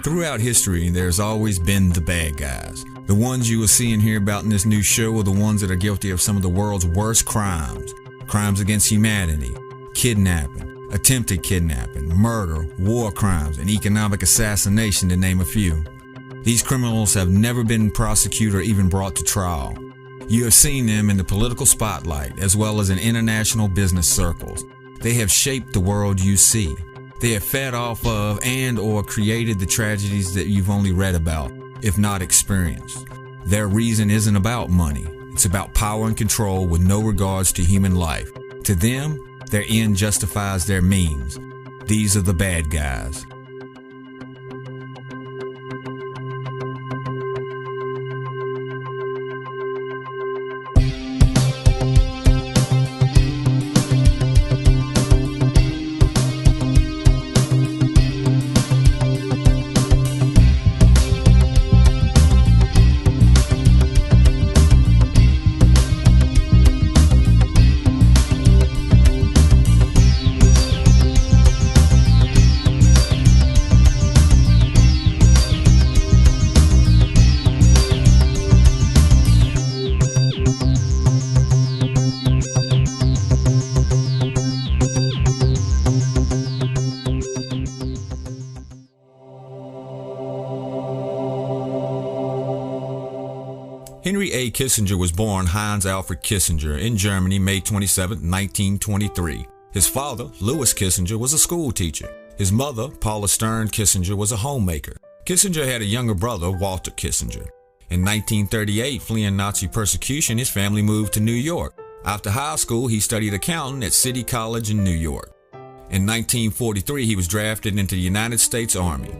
Throughout history, there's always been the bad guys. The ones you will see and hear about in this new show are the ones that are guilty of some of the world's worst crimes. Crimes against humanity, kidnapping, attempted kidnapping, murder, war crimes, and economic assassination, to name a few. These criminals have never been prosecuted or even brought to trial. You have seen them in the political spotlight as well as in international business circles. They have shaped the world you see. They have fed off of and or created the tragedies that you've only read about, if not experienced. Their reason isn't about money. It's about power and control with no regards to human life. To them, their end justifies their means. These are the bad guys. Henry A. Kissinger was born Hans Alfred Kissinger in Germany, May 27, 1923. His father, Louis Kissinger, was a school teacher. His mother, Paula Stern Kissinger, was a homemaker. Kissinger had a younger brother, Walter Kissinger. In 1938, fleeing Nazi persecution, his family moved to New York. After high school, he studied accounting at City College in New York. In 1943, he was drafted into the United States Army.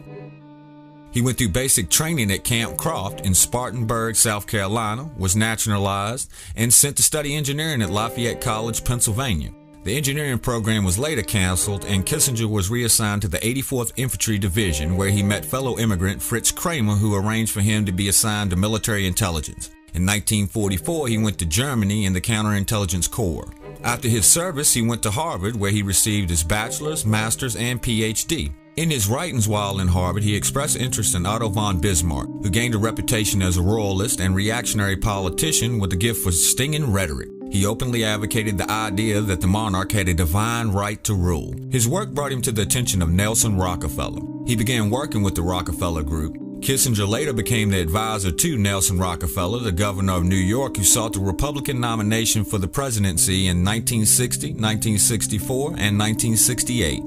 He went through basic training at Camp Croft in Spartanburg, South Carolina, was naturalized, and sent to study engineering at Lafayette College, Pennsylvania. The engineering program was later canceled, and Kissinger was reassigned to the 84th Infantry Division, where he met fellow immigrant Fritz Kramer, who arranged for him to be assigned to military intelligence. In 1944, he went to Germany in the Counterintelligence Corps. After his service, he went to Harvard, where he received his bachelor's, master's, and PhD. In his writings while in Harvard, he expressed interest in Otto von Bismarck, who gained a reputation as a royalist and reactionary politician with a gift for stinging rhetoric. He openly advocated the idea that the monarch had a divine right to rule. His work brought him to the attention of Nelson Rockefeller. He began working with the Rockefeller Group. Kissinger later became the advisor to Nelson Rockefeller, the governor of New York, who sought the Republican nomination for the presidency in 1960, 1964, and 1968.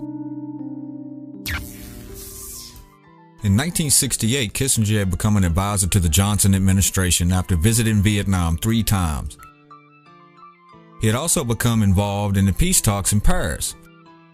In 1968, Kissinger had become an advisor to the Johnson administration after visiting Vietnam 3 times. He had also become involved in the peace talks in Paris.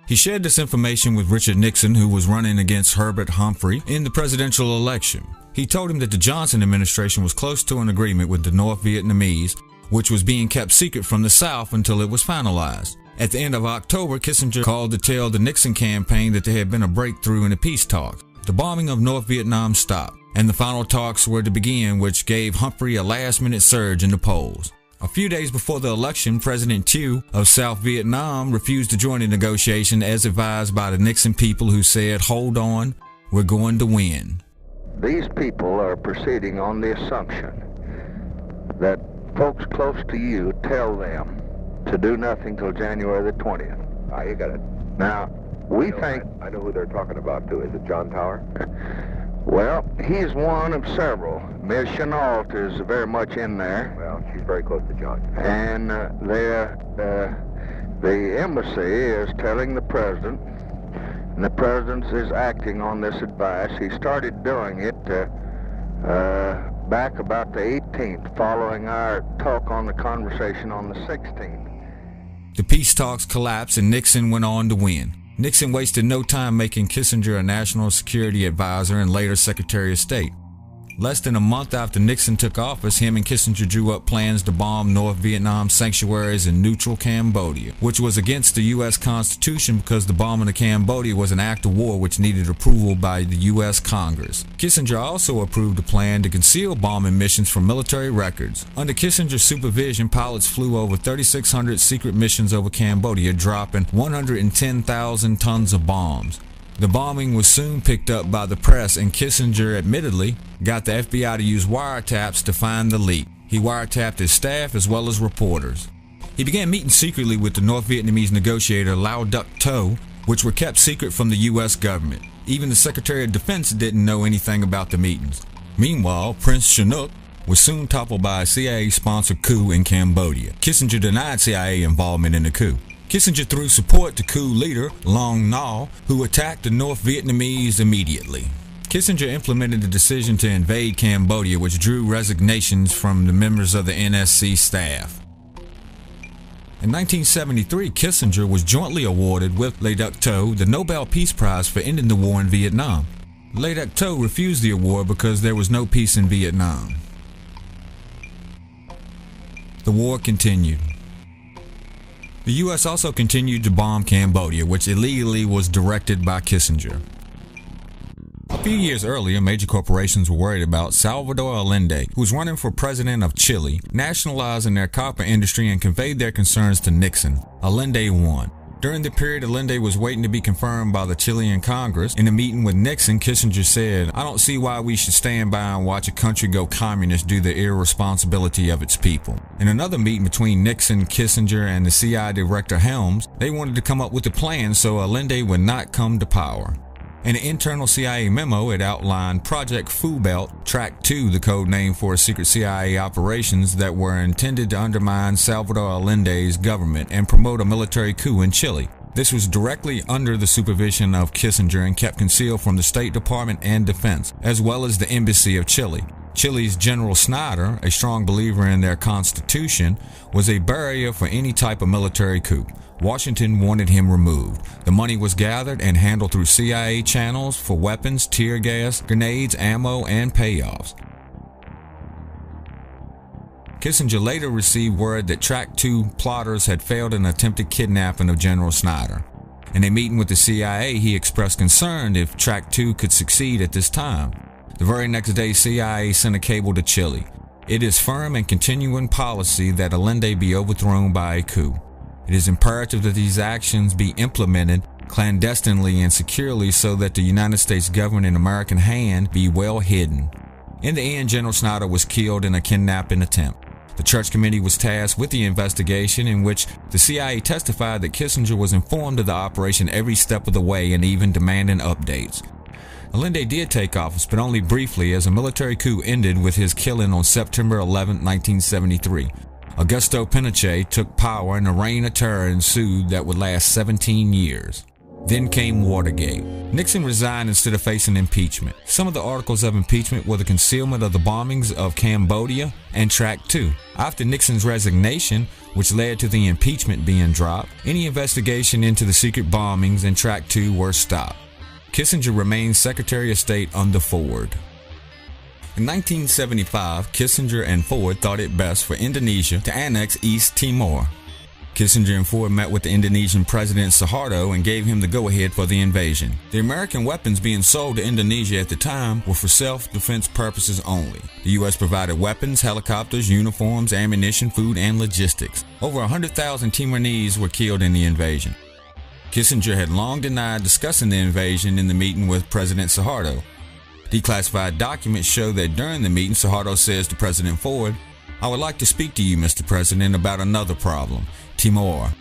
He shared this information with Richard Nixon, who was running against Herbert Humphrey in the presidential election. He told him that the Johnson administration was close to an agreement with the North Vietnamese, which was being kept secret from the South until it was finalized. At the end of October, Kissinger called to tell the Nixon campaign that there had been a breakthrough in the peace talks. The bombing of North Vietnam stopped, and the final talks were to begin, which gave Humphrey a last-minute surge in the polls. A few days before the election, President Thieu of South Vietnam refused to join the negotiation as advised by the Nixon people, who said, "Hold on, we're going to win." These people are proceeding on the assumption that folks close to you tell them to do nothing till January the 20th. Ah, you got it. Now, we think... I know who they're talking about, too. Is it John Tower? Well, he's one of several. Ms. Chenault is very much in there. Well, she's very close to John. And the embassy is telling the president, and the president is acting on this advice. He started doing it back about the 18th, following our talk on the conversation on the 16th. The peace talks collapsed and Nixon went on to win. Nixon wasted no time making Kissinger a national security advisor and later Secretary of State. Less than a month after Nixon took office, him and Kissinger drew up plans to bomb North Vietnam sanctuaries in neutral Cambodia, which was against the U.S. Constitution because the bombing of Cambodia was an act of war which needed approval by the U.S. Congress. Kissinger also approved a plan to conceal bombing missions from military records. Under Kissinger's supervision, pilots flew over 3,600 secret missions over Cambodia, dropping 110,000 tons of bombs. The bombing was soon picked up by the press, and Kissinger admittedly got the FBI to use wiretaps to find the leak. He wiretapped his staff as well as reporters. He began meeting secretly with the North Vietnamese negotiator Lao Duc Tho, which were kept secret from the U.S. government. Even the Secretary of Defense didn't know anything about the meetings. Meanwhile, Prince Sihanouk was soon toppled by a CIA-sponsored coup in Cambodia. Kissinger denied CIA involvement in the coup. Kissinger threw support to coup leader Long Nol, who attacked the North Vietnamese immediately. Kissinger implemented the decision to invade Cambodia, which drew resignations from the members of the NSC staff. In 1973, Kissinger was jointly awarded with Lao Duc Tho the Nobel Peace Prize for ending the war in Vietnam. Lao Duc Tho refused the award because there was no peace in Vietnam. The war continued. The U.S. also continued to bomb Cambodia, which illegally was directed by Kissinger. A few years earlier, major corporations were worried about Salvador Allende, who was running for president of Chile, nationalizing their copper industry and conveyed their concerns to Nixon. Allende won. During the period, Allende was waiting to be confirmed by the Chilean Congress. In a meeting with Nixon, Kissinger said, "I don't see why we should stand by and watch a country go communist due to the irresponsibility of its people." In another meeting between Nixon, Kissinger, and the CIA director Helms, they wanted to come up with a plan so Allende would not come to power. In an internal CIA memo, it outlined Project Fu Belt, Track 2, the code name for secret CIA operations that were intended to undermine Salvador Allende's government and promote a military coup in Chile. This was directly under the supervision of Kissinger and kept concealed from the State Department and Defense, as well as the Embassy of Chile. Chile's General Snyder, a strong believer in their constitution, was a barrier for any type of military coup. Washington wanted him removed. The money was gathered and handled through CIA channels for weapons, tear gas, grenades, ammo, and payoffs. Kissinger later received word that Track 2 plotters had failed an attempted kidnapping of General Snyder. In a meeting with the CIA, he expressed concern if Track 2 could succeed at this time. The very next day, CIA sent a cable to Chile. It is firm and continuing policy that Allende be overthrown by a coup. It is imperative that these actions be implemented clandestinely and securely so that the United States government in American hand be well hidden. In the end, General Snyder was killed in a kidnapping attempt. The Church Committee was tasked with the investigation, in which the CIA testified that Kissinger was informed of the operation every step of the way and even demanding updates. Allende did take office, but only briefly, as a military coup ended with his killing on September 11, 1973. Augusto Pinochet took power and a reign of terror ensued that would last 17 years. Then came Watergate. Nixon resigned instead of facing impeachment. Some of the articles of impeachment were the concealment of the bombings of Cambodia and Track 2. After Nixon's resignation, which led to the impeachment being dropped, any investigation into the secret bombings in Track 2 were stopped. Kissinger remained Secretary of State under Ford. In 1975, Kissinger and Ford thought it best for Indonesia to annex East Timor. Kissinger and Ford met with the Indonesian President Suharto and gave him the go-ahead for the invasion. The American weapons being sold to Indonesia at the time were for self-defense purposes only. The U.S. provided weapons, helicopters, uniforms, ammunition, food, and logistics. Over 100,000 Timorese were killed in the invasion. Kissinger had long denied discussing the invasion in the meeting with President Suharto. Declassified documents show that during the meeting, Suharto says to President Ford, "I would like to speak to you, Mr. President, about another problem, Timor.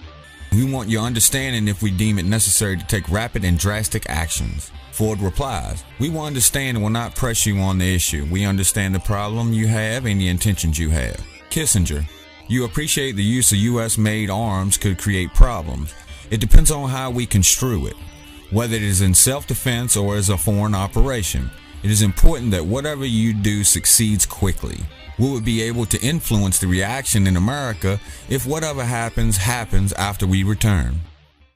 We want your understanding if we deem it necessary to take rapid and drastic actions." Ford replies, "We will understand and will not press you on the issue. We understand the problem you have and the intentions you have." Kissinger, "You appreciate the use of U.S.-made arms could create problems. It depends on how we construe it, whether it is in self-defense or as a foreign operation. It is important that whatever you do succeeds quickly. We would be able to influence the reaction in America if whatever happens, happens after we return."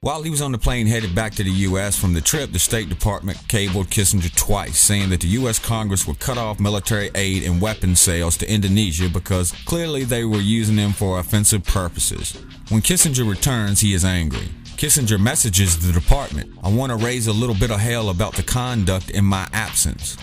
While he was on the plane headed back to the U.S. from the trip, the State Department cabled Kissinger twice, saying that the U.S. Congress would cut off military aid and weapons sales to Indonesia because clearly they were using them for offensive purposes. When Kissinger returns, he is angry. Kissinger messages the department, "I want to raise a little bit of hell about the conduct in my absence."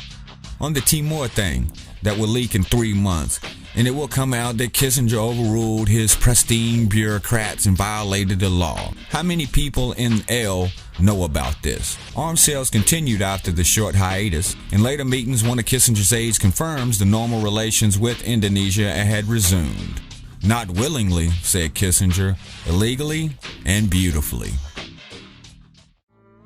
On the Timor thing, that will leak in 3 months, and it will come out that Kissinger overruled his pristine bureaucrats and violated the law. How many people in L know about this. Arms sales continued after the short hiatus. In later meetings, one of Kissinger's aides confirms the normal relations with Indonesia had resumed. Not willingly, said Kissinger, illegally and beautifully.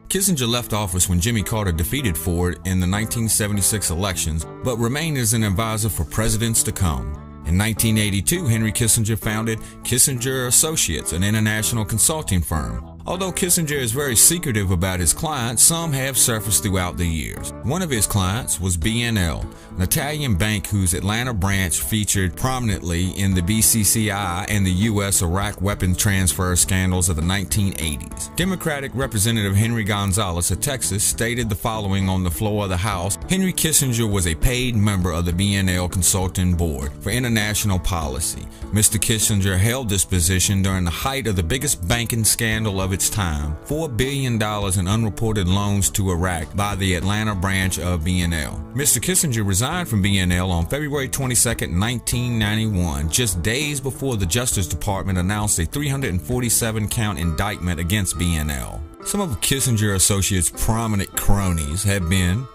Kissinger left office when Jimmy Carter defeated Ford in the 1976 elections, but remained as an advisor for presidents to come. In 1982, Henry Kissinger founded Kissinger Associates, an international consulting firm. Although Kissinger is very secretive about his clients, some have surfaced throughout the years. One of his clients was BNL, an Italian bank whose Atlanta branch featured prominently in the BCCI and the U.S. Iraq weapons transfer scandals of the 1980s. Democratic Representative Henry Gonzalez of Texas stated the following on the floor of the House: Henry Kissinger was a paid member of the BNL Consulting Board for International Policy. Mr. Kissinger held this position during the height of the biggest banking scandal of its time, $4 billion in unreported loans to Iraq by the Atlanta branch of BNL. Mr. Kissinger resigned from BNL on February 22, 1991, just days before the Justice Department announced a 347-count indictment against BNL. Some of Kissinger Associates' prominent cronies have been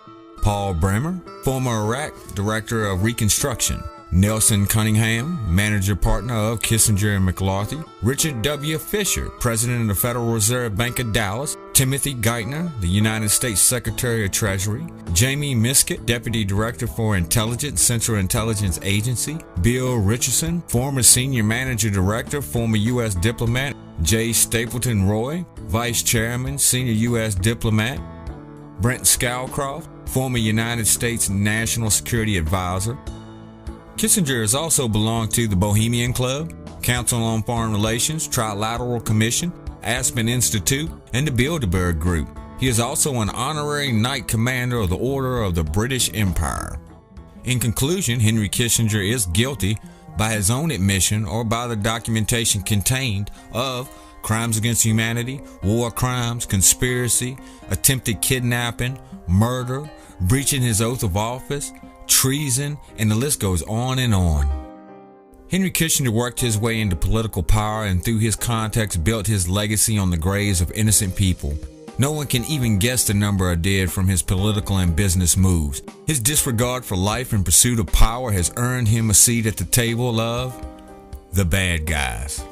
Paul Bremer, former Iraq Director of Reconstruction; Nelson Cunningham, manager partner of Kissinger and McCarthy; Richard W. Fisher, president of the Federal Reserve Bank of Dallas; Timothy Geithner, the United States Secretary of Treasury; Jamie Miskett, deputy director for Intelligence, Central Intelligence Agency; Bill Richardson, former senior manager director, former U.S. diplomat; J. Stapleton Roy, vice chairman, senior U.S. diplomat; Brent Scowcroft, former United States National Security Advisor. Kissinger has also belonged to the Bohemian Club, Council on Foreign Relations, Trilateral Commission, Aspen Institute, and the Bilderberg Group. He is also an honorary Knight Commander of the Order of the British Empire. In conclusion, Henry Kissinger is guilty, by his own admission or by the documentation contained, of crimes against humanity, war crimes, conspiracy, attempted kidnapping, murder, breaching his oath of office, treason, and the list goes on and on. Henry Kissinger worked his way into political power and through his contacts built his legacy on the graves of innocent people. No one can even guess the number of dead from his political and business moves. His disregard for life and pursuit of power has earned him a seat at the table of the bad guys.